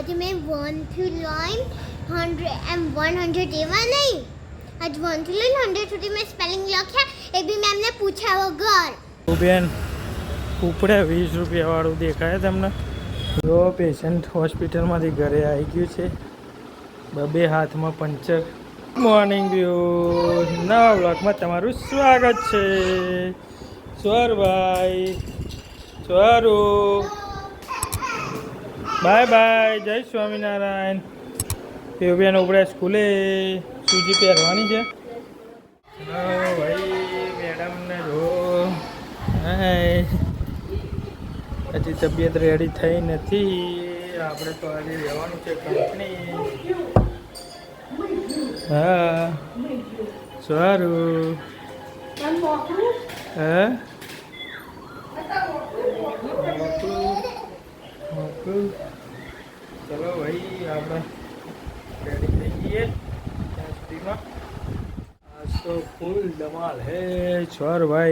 आज मैं 1 થી લઈને 100 એમ 100 એવા નહીં આજ 1 થી લઈને 100 સુધી મેં સ્પેલિંગ લખ્યા એ બી મેમને પૂછ્યા વગર બેન ઉપડે 20 રૂપિયા વાળું દેખાય તમને જો પેશન્ટ હોસ્પિટલમાંથી ઘરે આવી ગયું છે બબે હાથમાં પંચર મોર્નિંગ વ્યૂ નવા બ્લોગમાં તમારું સ્વાગત છે સ્વરભાઈ સ્વરુ બાય બાય જય સ્વામિનારાયણ બેન ઉપડે સ્કૂલે સૂજી પહેરવાની છે ભાઈ મેડમને જો હજી તબિયત રેડી થઈ નથી આપણે તો આજે રહેવાનું છે કંપની હા સારું હે ચલો ભાઈ આપણે રેડી થઈ ગઈએ ત્યાં સુધીમાં આજ તો ફૂલ ધમાલ હે छोरभाई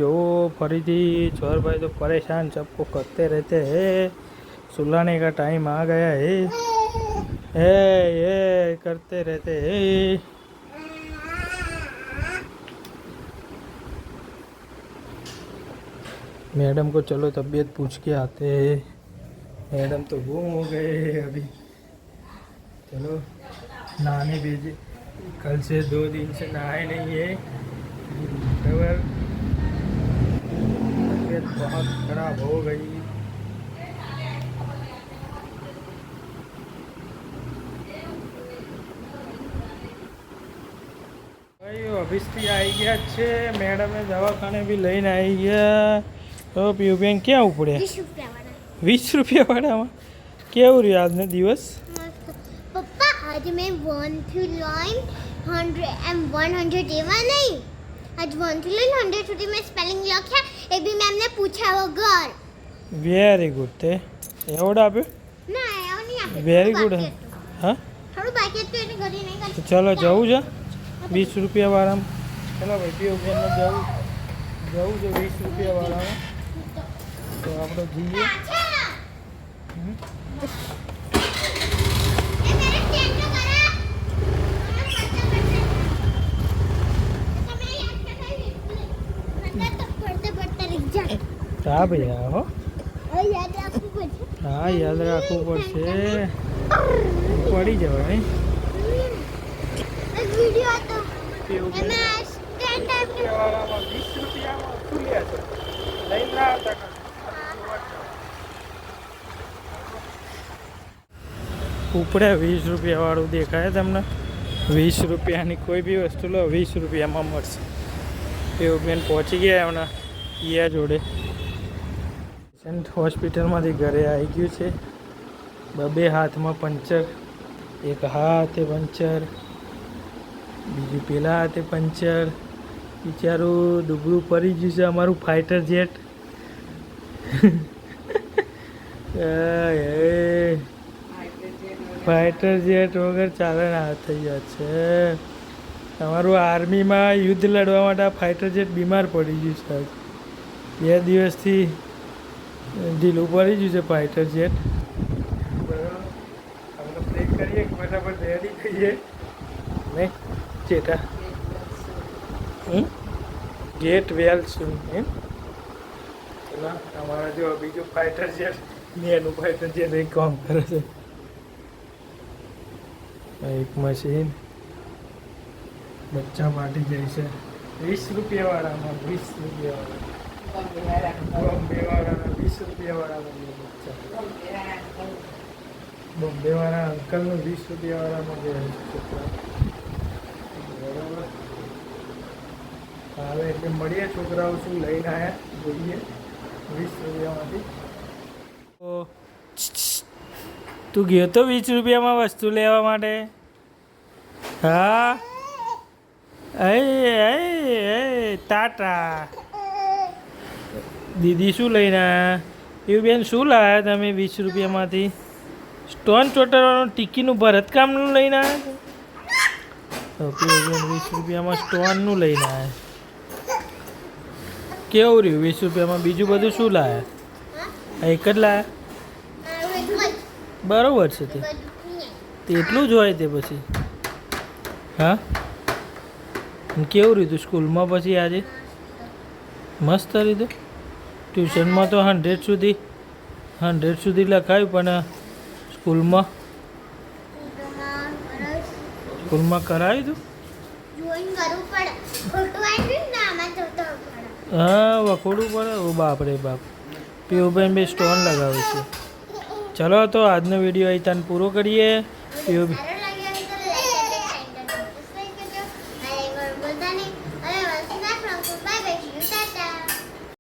जो फरीदी छोरभाई तो परेशान सबको करते रहते हैं सुलाने का टाइम आ गया है ये करते रहते हैं मैडम को चलो तबीयत पूछ के आते हैं मैडम तो गुम हो गए अभी चलो नहाने भेजे कल से 2 दिन से नहाए नहीं है खबर तबीयत बहुत खराब हो गई भाई ऑफिसથી આવી ગયા છે મેડમે દવાખાને બી લઈને આવી ગયા તો પીયુબેન ક્યાં ઉપડે 20 રૂપિયા વાળામાં કેવું રહ્યું આજનો દિવસ પપ્પા आज मैं 1 થી લઈને 100 એમ 100 એવા નહીં આજ 1 થી લઈને 100 સુધી મેં સ્પેલિંગ લખ્યા એ બી મેમને પૂછ્યા વગર વેરી ગુડ તે એવોર્ડ આપ્યો ના એવું નહીં આપ્યો વેરી ગુડ હા થોડું બાકી હતું એટલે ઘરે નહીં તો ચલો જવું છે 20 રૂપિયા વાળામાં ચલો ભાઈ પીયુબેનને જવું છે 20 રૂપિયા વાળામાં તો આપણે જઈએ હા ભૈયા હો હા યાદ રાખવું પડશે પડી જવાય ઉપડે 20 રૂપિયા વાળું દેખાય તમને 20 રૂપિયાની કોઈ બી વસ્તુ લો 20 રૂપિયામાં મળશે એવું બેન પહોંચી ગયા એમના ઈયા જોડે પેશન્ટ હોસ્પિટલમાંથી ઘરે આવી ગયું છે બબે હાથમાં પંચર એક હાથે પંચર બીજું પેલા હાથે પંચર બિચારું દુબળું પડી ગયું છે અમારું ફાઇટર જેટ ફાઇટર જેટ વગર ચાલે ના થઈ ગયા છે તમારું આર્મીમાં યુદ્ધ લડવા માટે આ ફાઇટર જેટ બીમાર પડી ગયું છે 2 દિવસથી ઢીલું પડી ગયું છે ફાઇટર જેટ આપણે પ્લે કરીએ ફટાફટ રેડી થઈએ ને ચેટા ગેટ વેલ સૂન એમ પેલા અમારા જો બીજું ફાઇટર જેટ એનું ફાઇટર જેટ એક કામ કરે છે એક મશીન બચ્ચા પાટી જાય છે 20 રૂપિયા વાળામાં 20 રૂપિયા વાળા બોમ્બે વાળાના 20 રૂપિયા વાળામાં બચ્ચા બોમ્બે વાળા અંકલનું 20 રૂપિયા વાળામાં ગયા છોકરા બરાબર હવે એટલે મળીએ છોકરાઓ શું લઈને આવ્યા જોઈએ 20 રૂપિયામાંથી તું ગયો તો 20 રૂપિયામાં વસ્તુ લેવા માટે હા ટાટા દીદી શું લઈને આવ્યા એવું બેન શું લાવ્યા તમે 20 રૂપિયામાંથી સ્ટોન ચોટરવાનું ટીકીનું ભરતકામનું લઈને આવ્યા ઓકે બેન 20 રૂપિયામાં સ્ટોનનું લઈને આવ્યા કેવું રહ્યું 20 રૂપિયામાં બીજું બધું શું લાવ્યા એક જ લાવ્યા બરોબર છે તે બધું નહીં. તે એટલું જ હોય તે પછી હા અને કેવું રીતું સ્કૂલમાં પછી આજે મસ્ત રીતે ટ્યુશનમાં તો 100 સુધી લખાયું પણ સ્કૂલમાં કરાવ્યું હતું જોઈન કરવું પડે ખોટું આવ્યું ને આમાં જોતો પડે હા વખોડવું પડે ઓ બાપ રે બાપ પીયુબેન બી સ્ટોન લગાવે છે ચલો તો આજનો વિડીયો અહીં તને પૂરો કરીએ પીયુબેન